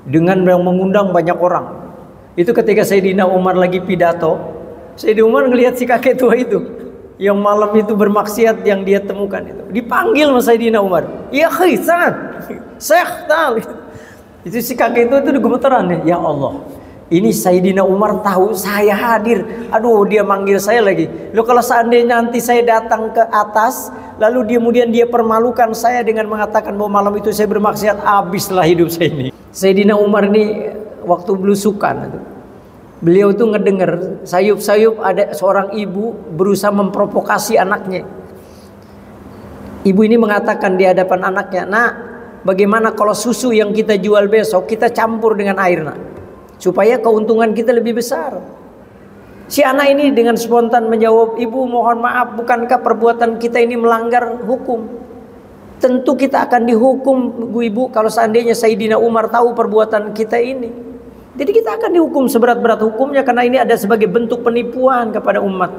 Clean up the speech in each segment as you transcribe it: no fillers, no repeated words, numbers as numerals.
dengan yang mengundang banyak orang. Itu ketika Sayyidina Umar lagi pidato, Sayyidina Umar ngelihat si kakek tua itu yang malam itu bermaksiat yang dia temukan itu. Dipanggil sama Sayyidina Umar. Ya khisan, Syekh tal. Itu si kakek itu gemeteran ya. Ya Allah, ini Sayyidina Umar tahu saya hadir. Aduh, dia manggil saya lagi. Loh, kalau seandainya nanti saya datang ke atas, lalu kemudian dia permalukan saya dengan mengatakan bahwa malam itu saya bermaksiat, habislah hidup saya ini. Sayyidina Umar ini waktu belusukan, beliau tuh ngedenger sayup-sayup ada seorang ibu berusaha memprovokasi anaknya. Ibu ini mengatakan di hadapan anaknya, "Nak, bagaimana kalau susu yang kita jual besok kita campur dengan air, nak, supaya keuntungan kita lebih besar?" Si anak ini dengan spontan menjawab, "Ibu, mohon maaf, bukankah perbuatan kita ini melanggar hukum? Tentu kita akan dihukum, Ibu, kalau seandainya Sayyidina Umar tahu perbuatan kita ini. Jadi kita akan dihukum seberat-berat hukumnya karena ini ada sebagai bentuk penipuan kepada umat."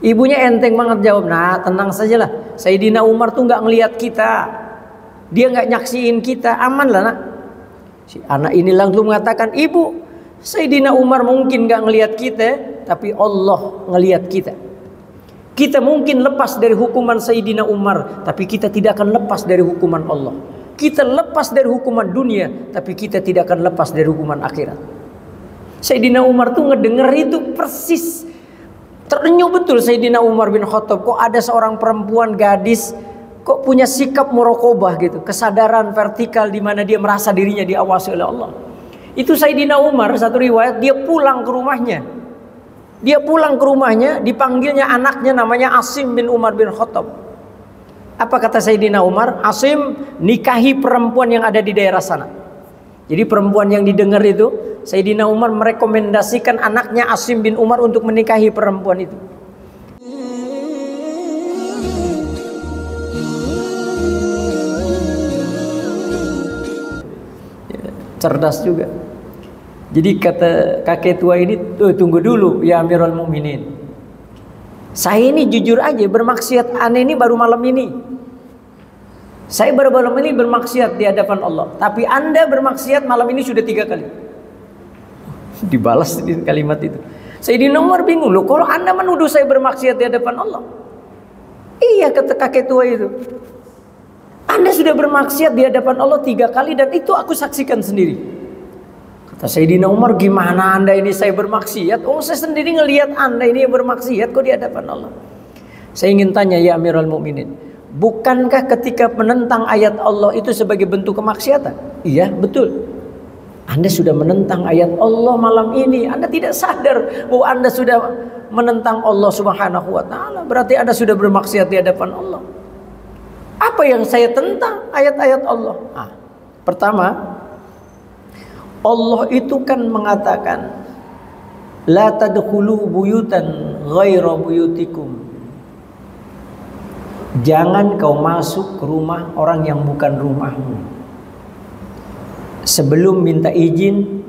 Ibunya enteng banget jawab, "Nah, tenang sajalah. Sayyidina Umar tuh nggak ngelihat kita. Dia nggak nyaksiin kita, aman lah, nak." Si anak ini langsung mengatakan, "Ibu, Sayyidina Umar mungkin nggak ngelihat kita, tapi Allah ngelihat kita. Kita mungkin lepas dari hukuman Sayyidina Umar, tapi kita tidak akan lepas dari hukuman Allah. Kita lepas dari hukuman dunia, tapi kita tidak akan lepas dari hukuman akhirat." Sayyidina Umar tuh ngedenger itu persis. Terenyuh betul Sayyidina Umar bin Khattab. Kok ada seorang perempuan gadis kok punya sikap muraqabah gitu, kesadaran vertikal di mana dia merasa dirinya diawasi oleh Allah. Itu Sayyidina Umar, satu riwayat, dia pulang ke rumahnya. Dia pulang ke rumahnya, dipanggilnya anaknya namanya Asim bin Umar bin Khattab. Apa kata Sayyidina Umar? "Asim, nikahi perempuan yang ada di daerah sana." Jadi perempuan yang didengar itu, Sayyidina Umar merekomendasikan anaknya Asim bin Umar untuk menikahi perempuan itu. Cerdas juga. Jadi kata kakek tua ini, "Tunggu dulu ya Amirul Mukminin. Saya ini jujur aja bermaksiat aneh ini baru malam ini. Saya baru malam ini bermaksiat di hadapan Allah. Tapi Anda bermaksiat malam ini sudah 3 kali." Dibalas di kalimat itu. Sayyidina Umar bingung, "Loh, kalau Anda menuduh saya bermaksiat di hadapan Allah?" "Iya," kata kakek tua itu. "Anda sudah bermaksiat di hadapan Allah 3 kali dan itu aku saksikan sendiri." Kata Sayyidina Umar, "Gimana Anda ini saya bermaksiat? Oh, saya sendiri ngelihat Anda ini yang bermaksiat kok di hadapan Allah." Saya ingin tanya ya Amirul Mukminin, bukankah ketika menentang ayat Allah itu sebagai bentuk kemaksiatan? Iya, betul. Anda sudah menentang ayat Allah malam ini. Anda tidak sadar bahwa Anda sudah menentang Allah Subhanahu wa taala. Berarti Anda sudah bermaksiat di hadapan Allah. Apa yang saya tentang ayat-ayat Allah? Pertama, Allah itu kan mengatakan, "La tadkhulu buyutan ghaira buyutikum." Jangan kau masuk ke rumah orang yang bukan rumahmu sebelum minta izin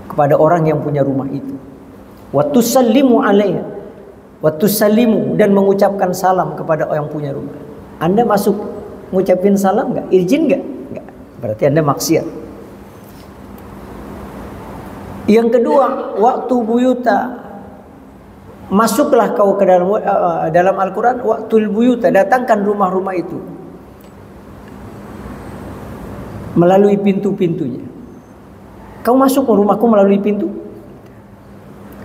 kepada orang yang punya rumah itu. Wa tusallimu alaiha, wa tusallimu, dan mengucapkan salam kepada orang yang punya rumah. Anda masuk ngucapin salam enggak? Izin enggak? Enggak. Berarti Anda maksiat. Yang kedua, waktu buyuta, masuklah kau ke dalam Al-Quran, waktul buyuta, datangkan rumah-rumah itu melalui pintu-pintunya. Kau masuk ke rumahku melalui pintu?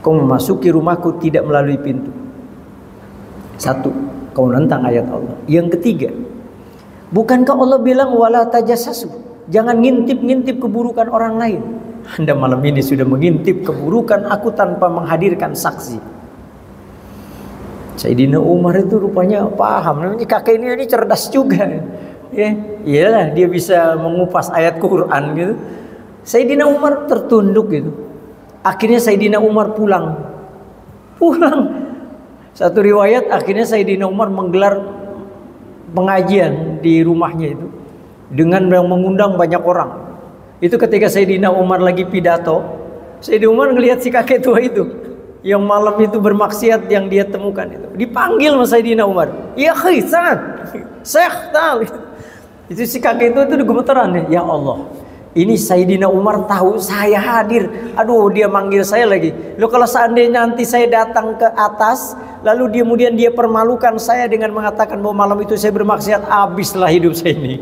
Kau memasuki rumahku tidak melalui pintu. Satu, kau menentang ayat Allah. Yang ketiga, bukankah Allah bilang wala tajassasu, jangan ngintip-ngintip keburukan orang lain? Anda malam ini sudah mengintip keburukan aku tanpa menghadirkan saksi. Sayyidina Umar itu rupanya paham. Namanya kakek ini cerdas juga. Ya, iyalah dia bisa mengupas ayat Quran gitu. Sayyidina Umar tertunduk gitu. Akhirnya Sayyidina Umar pulang. Satu riwayat akhirnya Sayyidina Umar menggelar pengajian di rumahnya itu dengan mengundang banyak orang. Itu ketika Sayyidina Umar lagi pidato, Sayyidina Umar ngelihat si kakek tua itu yang malam itu bermaksiat yang dia temukan itu. Dipanggil sama Sayyidina Umar. Ya khisan, Syekh tal. Itu si kakek itu gemeteran ya. Ya Allah, Ini Sayyidina Umar tahu saya hadir. Aduh, dia manggil saya lagi. Loh, kalau seandainya nanti saya datang ke atas, lalu kemudian dia permalukan saya dengan mengatakan bahwa malam itu saya bermaksiat, habislah hidup saya ini.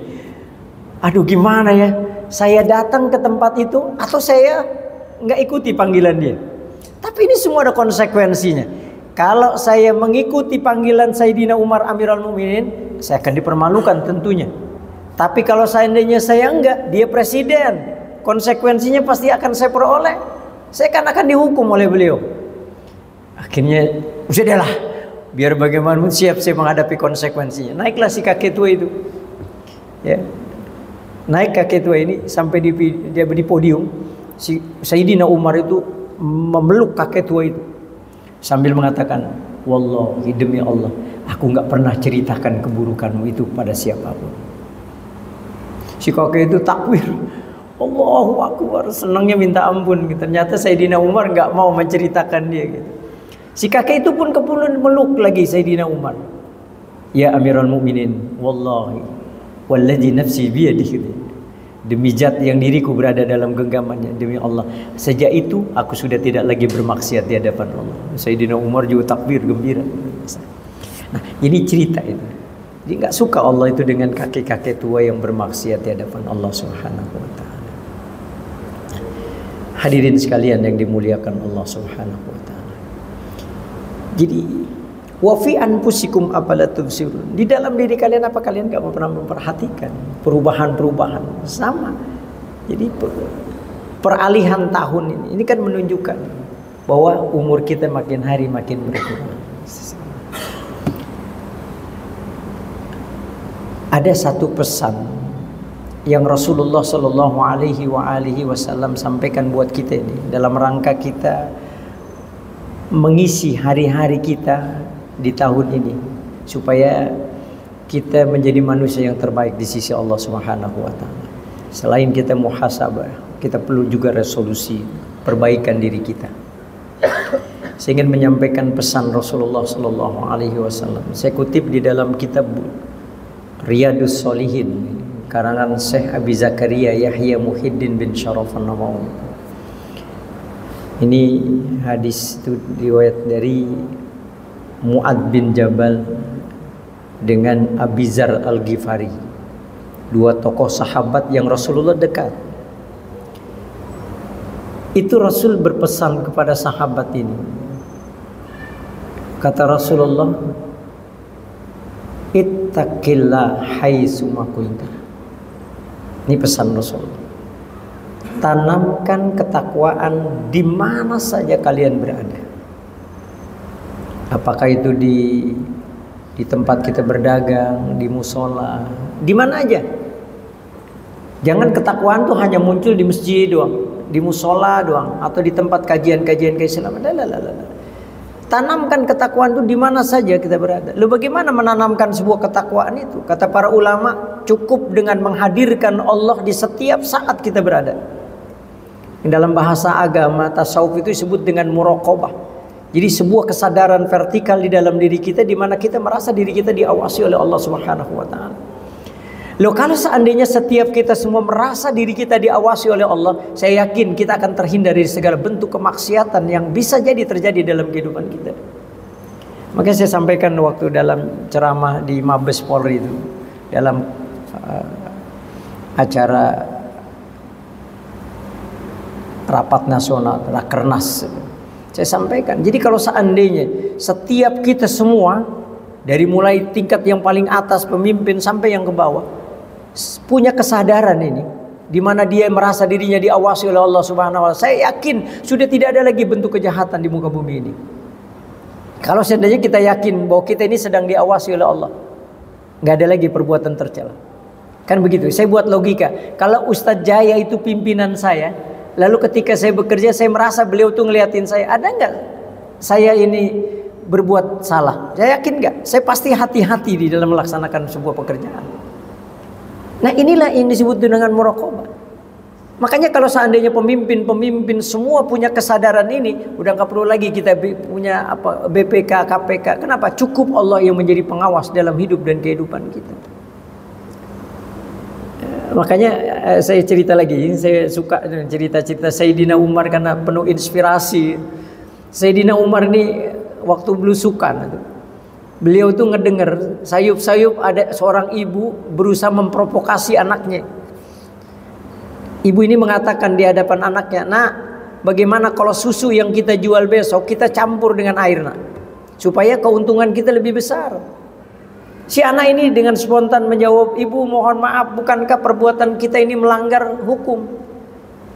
Aduh, gimana ya? Saya datang ke tempat itu atau saya nggak ikuti panggilan dia? Tapi ini semua ada konsekuensinya. Kalau saya mengikuti panggilan Sayyidina Umar Amirul Mukminin, saya akan dipermalukan tentunya. Tapi kalau seandainya saya enggak, dia presiden, konsekuensinya pasti akan saya peroleh. Saya akan dihukum oleh beliau. Akhirnya, sudahlah, biar bagaimanapun siap saya menghadapi konsekuensinya. Naiklah si kakek tua itu, ya. Naik kakek tua ini sampai dia di podium. Si Sayyidina Umar itu memeluk kakek tua itu sambil mengatakan, wallahi demi Allah, aku nggak pernah ceritakan keburukanmu itu pada siapapun. Si kakek itu takbir, Allahu Akbar, senangnya minta ampun. Ternyata Sayyidina Umar nggak mau menceritakan dia gitu. Si kakek itu pun kemudian meluk lagi Sayyidina Umar. Ya Amirul Mukminin, wallahi walladzi nafsi biyadihi, demi zat yang diriku berada dalam genggamannya, demi Allah, sejak itu aku sudah tidak lagi bermaksiat di hadapan Allah. Sayyidina Umar juga takbir gembira. Nah, ini cerita itu. Jadi nggak suka Allah itu dengan kakek-kakek tua yang bermaksiat di hadapan Allah Subhanahu wa taala. Hadirin sekalian yang dimuliakan Allah Subhanahu wa taala. Jadi wa fi anfusikum afala tubsirun. Di dalam diri kalian apa kalian nggak pernah memperhatikan perubahan-perubahan sama. Jadi peralihan tahun ini kan menunjukkan bahwa umur kita makin hari makin berkurang. Ada satu pesan yang Rasulullah Shallallahu Alaihi Wasallam sampaikan buat kita ini dalam rangka kita mengisi hari-hari kita di tahun ini supaya kita menjadi manusia yang terbaik di sisi Allah Subhanahu Wa Taala. Selain kita muhasabah, kita perlu juga resolusi perbaikan diri kita. Saya ingin menyampaikan pesan Rasulullah Shallallahu Alaihi Wasallam. Saya kutip di dalam kitab Riyadus Shalihin karangan Syekh Abi Zakaria Yahya Muhyiddin bin Syaraf an-Nawawi. Ini hadis itu riwayat dari Mu'ad bin Jabal dengan Abi Zar Al-Ghifari, dua tokoh sahabat yang Rasulullah dekat. Itu Rasul berpesan kepada sahabat ini. Kata Rasulullah, ittaqillah haitsu ma kunta. Ini pesan Rasul. Tanamkan ketakwaan di mana saja kalian berada. Apakah itu di tempat kita berdagang, di musola, di mana aja. Jangan ketakwaan tuh hanya muncul di masjid doang, di musola doang, atau di tempat kajian-kajian keislaman. Tanamkan ketakwaan itu di mana saja kita berada. Lalu bagaimana menanamkan sebuah ketakwaan itu? Kata para ulama, cukup dengan menghadirkan Allah di setiap saat kita berada. Dalam bahasa agama, tasawuf itu disebut dengan muraqabah. Jadi sebuah kesadaran vertikal di dalam diri kita di mana kita merasa diri kita diawasi oleh Allah Subhanahu wa taala. Loh, kalau seandainya setiap kita semua merasa diri kita diawasi oleh Allah, saya yakin kita akan terhindar dari segala bentuk kemaksiatan yang bisa jadi terjadi dalam kehidupan kita. Maka saya sampaikan waktu dalam ceramah di Mabes Polri itu, dalam acara rapat nasional, Rakernas, saya sampaikan. Jadi kalau seandainya setiap kita semua dari mulai tingkat yang paling atas pemimpin sampai yang ke bawah punya kesadaran ini, di mana dia merasa dirinya diawasi oleh Allah Subhanahu wa taala, saya yakin sudah tidak ada lagi bentuk kejahatan di muka bumi ini. Kalau seandainya kita yakin bahwa kita ini sedang diawasi oleh Allah, nggak ada lagi perbuatan tercela. Kan begitu. Saya buat logika. Kalau Ustadz Jaya itu pimpinan saya, lalu ketika saya bekerja saya merasa beliau tuh ngeliatin saya, ada nggak saya ini berbuat salah? Saya yakin nggak? Saya pasti hati-hati di dalam melaksanakan sebuah pekerjaan. Nah, inilah yang disebut dengan muraqabah. Makanya kalau seandainya pemimpin semua punya kesadaran ini, udah nggak perlu lagi kita punya BPK, KPK. Kenapa? Cukup Allah yang menjadi pengawas dalam hidup dan kehidupan kita. Makanya saya cerita lagi, saya suka cerita-cerita Sayyidina Umar karena penuh inspirasi. Sayyidina Umar ini waktu belusukan, beliau tuh ngedenger sayup-sayup ada seorang ibu berusaha memprovokasi anaknya. Ibu ini mengatakan di hadapan anaknya, "Nak, bagaimana kalau susu yang kita jual besok kita campur dengan air, nak, supaya keuntungan kita lebih besar?" Si anak ini dengan spontan menjawab, "Ibu, mohon maaf, bukankah perbuatan kita ini melanggar hukum?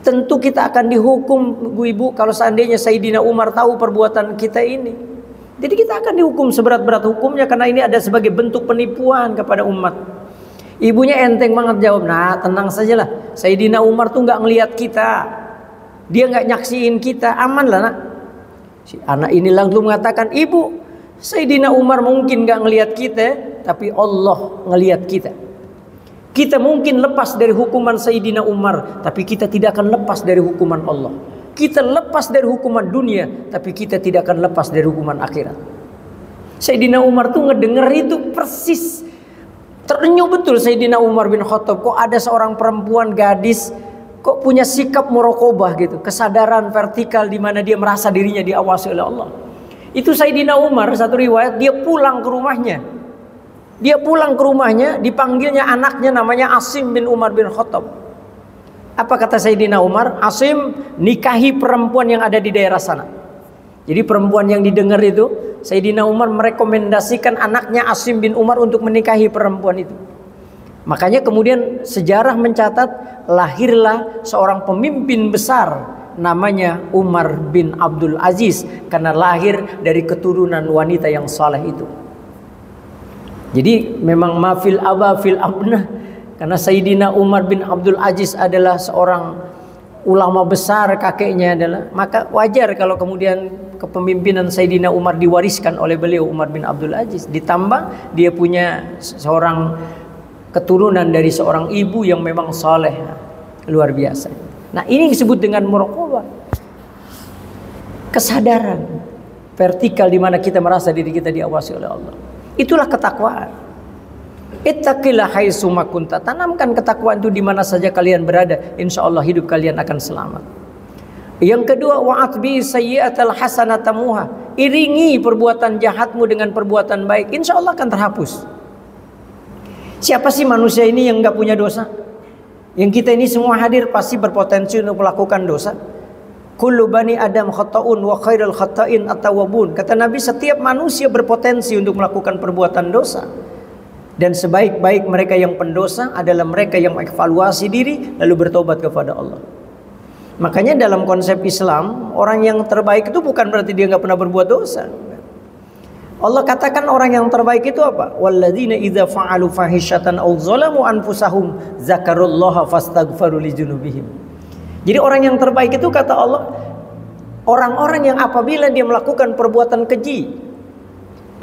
Tentu kita akan dihukum, ibu, kalau seandainya Sayyidina Umar tahu perbuatan kita ini. Jadi kita akan dihukum seberat-berat hukumnya karena ini ada sebagai bentuk penipuan kepada umat." Ibunya enteng banget jawab, "Nah, tenang sajalah. Sayyidina Umar tuh nggak ngelihat kita. Dia nggak nyaksiin kita, aman lah, nak." Si anak ini langsung mengatakan, "Ibu, Sayyidina Umar mungkin nggak ngelihat kita, tapi Allah ngelihat kita. Kita mungkin lepas dari hukuman Sayyidina Umar, tapi kita tidak akan lepas dari hukuman Allah. Kita lepas dari hukuman dunia, tapi kita tidak akan lepas dari hukuman akhirat." Sayyidina Umar tuh ngedenger itu persis. Terenyuh betul Sayyidina Umar bin Khattab, kok ada seorang perempuan gadis kok punya sikap muraqabah gitu, kesadaran vertikal di mana dia merasa dirinya diawasi oleh Allah. Itu Sayyidina Umar, satu riwayat, dia pulang ke rumahnya. Dia pulang ke rumahnya, dipanggilnya anaknya namanya Asim bin Umar bin Khattab. Apa kata Sayyidina Umar? "Asim, nikahi perempuan yang ada di daerah sana." Jadi perempuan yang didengar itu, Sayyidina Umar merekomendasikan anaknya Asim bin Umar untuk menikahi perempuan itu. Makanya kemudian sejarah mencatat lahirlah seorang pemimpin besar namanya Umar bin Abdul Aziz karena lahir dari keturunan wanita yang saleh itu. Jadi memang mafil aba fil abna, karena Sayyidina Umar bin Abdul Aziz adalah seorang ulama besar, kakeknya adalah, maka wajar kalau kemudian kepemimpinan Sayyidina Umar diwariskan oleh beliau Umar bin Abdul Aziz. Ditambah dia punya seorang keturunan dari seorang ibu yang memang saleh, luar biasa. Nah, ini disebut dengan muraqabah, kesadaran vertikal di mana kita merasa diri kita diawasi oleh Allah. Itulah ketakwaan. Ittaqillah haitsu ma kunta. Tanamkan ketakwaan itu di mana saja kalian berada, insya Allah hidup kalian akan selamat. Yang kedua, wa'atbi sayyi'atal hasanatamuha. Iringi perbuatan jahatmu dengan perbuatan baik, insya Allah akan terhapus. Siapa sih manusia ini yang nggak punya dosa? Yang kita ini semua hadir pasti berpotensi untuk melakukan dosa. Kullu bani Adam khata'un wa khairul khata'in at-tawwabun. Kata Nabi, setiap manusia berpotensi untuk melakukan perbuatan dosa. Dan sebaik-baik mereka yang pendosa adalah mereka yang mengevaluasi diri lalu bertobat kepada Allah. Makanya dalam konsep Islam, orang yang terbaik itu bukan berarti dia nggak pernah berbuat dosa. Allah katakan orang yang terbaik itu apa? Walladzina idza fa'alu fahishatan aw zalamu anfusahum zakarullaha fastaghfaru lidzunubihim. Jadi orang yang terbaik itu kata Allah, orang-orang yang apabila dia melakukan perbuatan keji,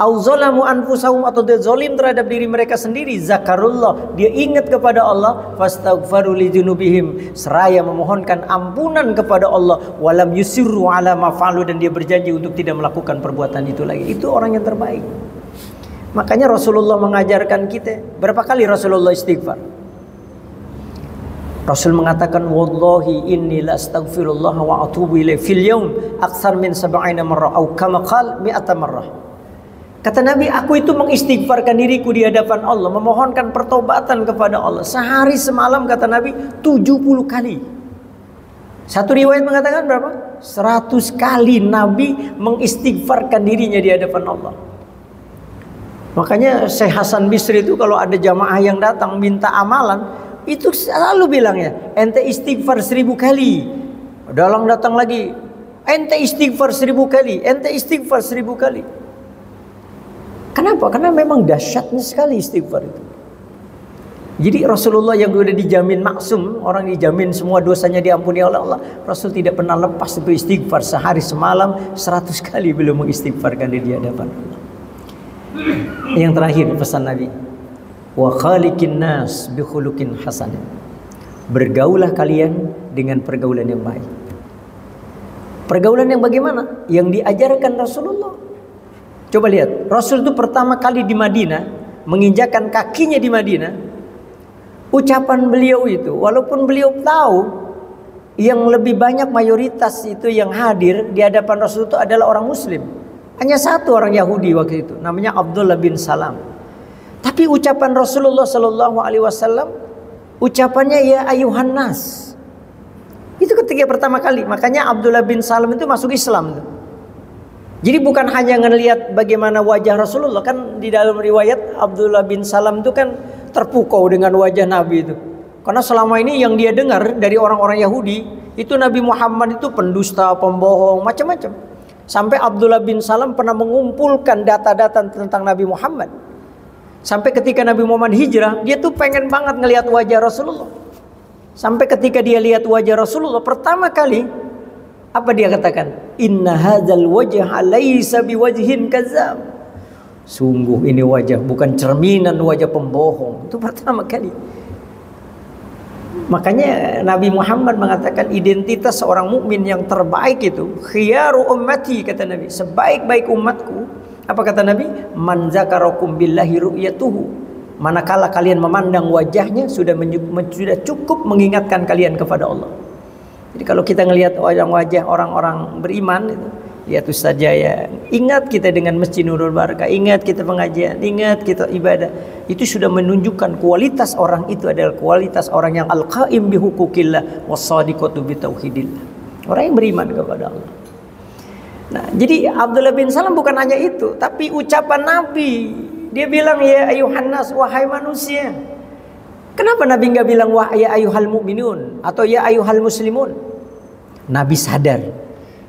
auzalamu anfusahum, atau dia zalim terhadap diri mereka sendiri, zakarullah, dia ingat kepada Allah, fastaghfaru lidzunubihim, seraya memohonkan ampunan kepada Allah, walam yusirru ala ma fa'alu, dan dia berjanji untuk tidak melakukan perbuatan itu lagi. Itu orang yang terbaik. Makanya Rasulullah mengajarkan kita, berapa kali Rasulullah istighfar? Rasul mengatakan, wallahi inni la astaghfirullah wa atubu ilaih fil yaum aktsar min 70 marrah atau kama qala 100 marrah. Kata Nabi, aku itu mengistighfarkan diriku di hadapan Allah, memohonkan pertobatan kepada Allah sehari semalam, kata Nabi, 70 kali. Satu riwayat mengatakan berapa? 100 kali Nabi mengistighfarkan dirinya di hadapan Allah. Makanya Syekh Hasan Bisri itu kalau ada jamaah yang datang minta amalan, itu selalu bilangnya, ente istighfar 1000 kali. Dalang datang lagi, ente istighfar 1000 kali, ente istighfar 1000 kali. Kenapa? Karena memang dahsyatnya sekali istighfar itu. Jadi Rasulullah yang sudah dijamin maksum, orang dijamin semua dosanya diampuni oleh Allah, Rasul tidak pernah lepas itu istighfar sehari semalam 100 kali belum mengistighfarkan di hadapan Allah. Yang terakhir pesan Nabi, wa khaliqin nas bi khuluqin hasan. Bergaulah kalian dengan pergaulan yang baik. Pergaulan yang bagaimana? Yang diajarkan Rasulullah. Coba lihat, Rasul itu pertama kali di Madinah, menginjakkan kakinya di Madinah, ucapan beliau itu, walaupun beliau tahu yang lebih banyak mayoritas itu yang hadir di hadapan Rasul itu adalah orang Muslim. Hanya satu orang Yahudi waktu itu, namanya Abdullah bin Salam. Tapi ucapan Rasulullah Sallallahu Alaihi Wasallam, ucapannya ya ayuhan nas. Itu ketika pertama kali. Makanya Abdullah bin Salam itu masuk Islam. Jadi bukan hanya ngelihat bagaimana wajah Rasulullah, kan di dalam riwayat Abdullah bin Salam itu kan terpukau dengan wajah Nabi itu. Karena selama ini yang dia dengar dari orang-orang Yahudi itu Nabi Muhammad itu pendusta, pembohong, macam-macam. Sampai Abdullah bin Salam pernah mengumpulkan data-data tentang Nabi Muhammad. Sampai ketika Nabi Muhammad hijrah, dia tuh pengen banget ngelihat wajah Rasulullah. Sampai ketika dia lihat wajah Rasulullah pertama kali, apa dia katakan? Inna hadzal wajha laisa biwajhin kadzab. Sungguh ini wajah bukan cerminan wajah pembohong. Itu pertama kali. Makanya Nabi Muhammad mengatakan identitas seorang mukmin yang terbaik itu khiyaru ummati, kata Nabi, sebaik-baik umatku. Apa kata Nabi? Man zakarakum billahi ru'yatuhu. Manakala kalian memandang wajahnya sudah cukup mengingatkan kalian kepada Allah. Jadi kalau kita ngelihat wajah orang-orang beriman itu, ya itu saja ya. Ingat kita dengan Masjid Nurul Barakah, ingat kita pengajian, ingat kita ibadah. Itu sudah menunjukkan kualitas orang itu adalah kualitas orang yang al-qaim bi huquqillah was-sadiqatu bi tauhidillah. Orang yang beriman kepada Allah. Nah, jadi Abdullah bin Salam bukan hanya itu, tapi ucapan Nabi. Dia bilang ya ayuhan nas, wahai manusia. Kenapa Nabi nggak bilang wah ya ayuhal mu'minun atau ya ayuhal muslimun? Nabi sadar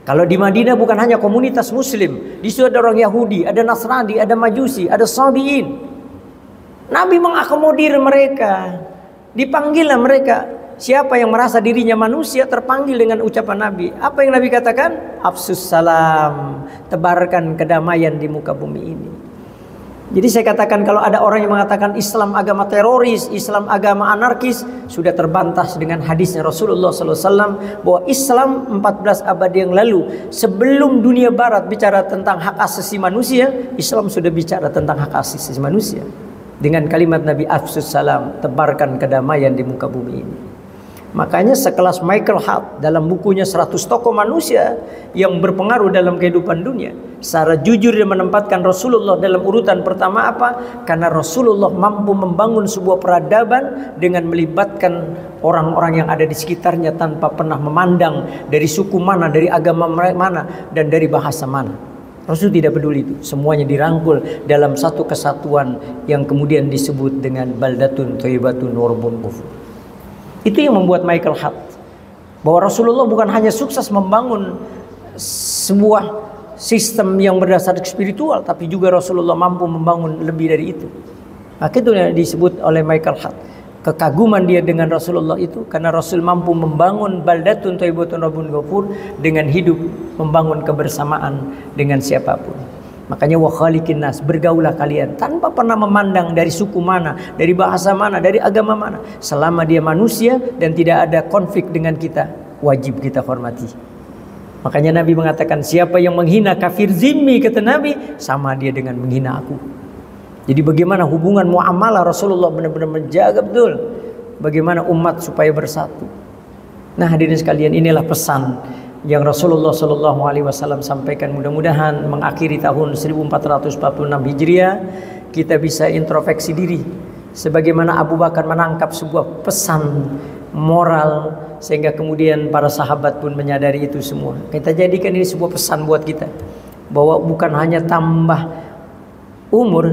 kalau di Madinah bukan hanya komunitas Muslim, di situ ada orang Yahudi, ada Nasrani, ada Majusi, ada Sabiin. Nabi mengakomodir mereka, dipanggillah mereka. Siapa yang merasa dirinya manusia terpanggil dengan ucapan Nabi. Apa yang Nabi katakan? Afsus salam, tebarkan kedamaian di muka bumi ini. Jadi saya katakan kalau ada orang yang mengatakan Islam agama teroris, Islam agama anarkis, sudah terbantah dengan hadisnya Rasulullah SAW bahwa Islam 14 abad yang lalu, sebelum dunia barat bicara tentang hak asasi manusia, Islam sudah bicara tentang hak asasi manusia. Dengan kalimat Nabi afsus salam, tebarkan kedamaian di muka bumi ini. Makanya sekelas Michael Hart dalam bukunya 100 tokoh manusia yang berpengaruh dalam kehidupan dunia, secara jujur dia menempatkan Rasulullah dalam urutan pertama. Apa? Karena Rasulullah mampu membangun sebuah peradaban dengan melibatkan orang-orang yang ada di sekitarnya tanpa pernah memandang dari suku mana, dari agama mana, dan dari bahasa mana. Rasul tidak peduli itu. Semuanya dirangkul dalam satu kesatuan yang kemudian disebut dengan baldatun thayyibatun warbun kufur. Itu yang membuat Michael Hart bahwa Rasulullah bukan hanya sukses membangun sebuah sistem yang berdasar spiritual, tapi juga Rasulullah mampu membangun lebih dari itu. Maka itu yang disebut oleh Michael Hart. Kekaguman dia dengan Rasulullah itu karena Rasul mampu membangun baldatun thayyibatun warbun kufur dengan hidup, membangun kebersamaan dengan siapapun. Makanya wa khaliqin nas, bergaulah kalian tanpa pernah memandang dari suku mana, dari bahasa mana, dari agama mana. Selama dia manusia dan tidak ada konflik dengan kita, wajib kita hormati. Makanya Nabi mengatakan siapa yang menghina kafir zimmi, kata Nabi, sama dia dengan menghina aku. Jadi bagaimana hubungan muamalah Rasulullah benar-benar menjaga betul bagaimana umat supaya bersatu. Nah hadirin sekalian, inilah pesan yang Rasulullah SAW sampaikan. Mudah-mudahan mengakhiri tahun 1446 Hijriah kita bisa introspeksi diri sebagaimana Abu Bakar menangkap sebuah pesan moral sehingga kemudian para sahabat pun menyadari itu semua. Kita jadikan ini sebuah pesan buat kita bahwa bukan hanya tambah umur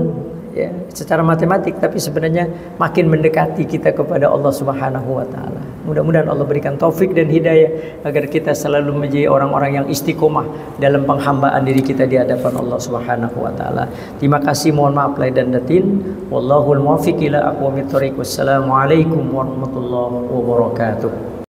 ya secara matematik, tapi sebenarnya makin mendekati kita kepada Allah Subhanahu wa taala. Mudah-mudahan Allah berikan taufik dan hidayah agar kita selalu menjadi orang-orang yang istiqomah dalam penghambaan diri kita di hadapan Allah Subhanahu wa taala. Terima kasih, mohon maaf lahir dan batin. Wallahul muwaffiq ila aqwamit thoriq. Wassalamualaikum warahmatullahi wabarakatuh.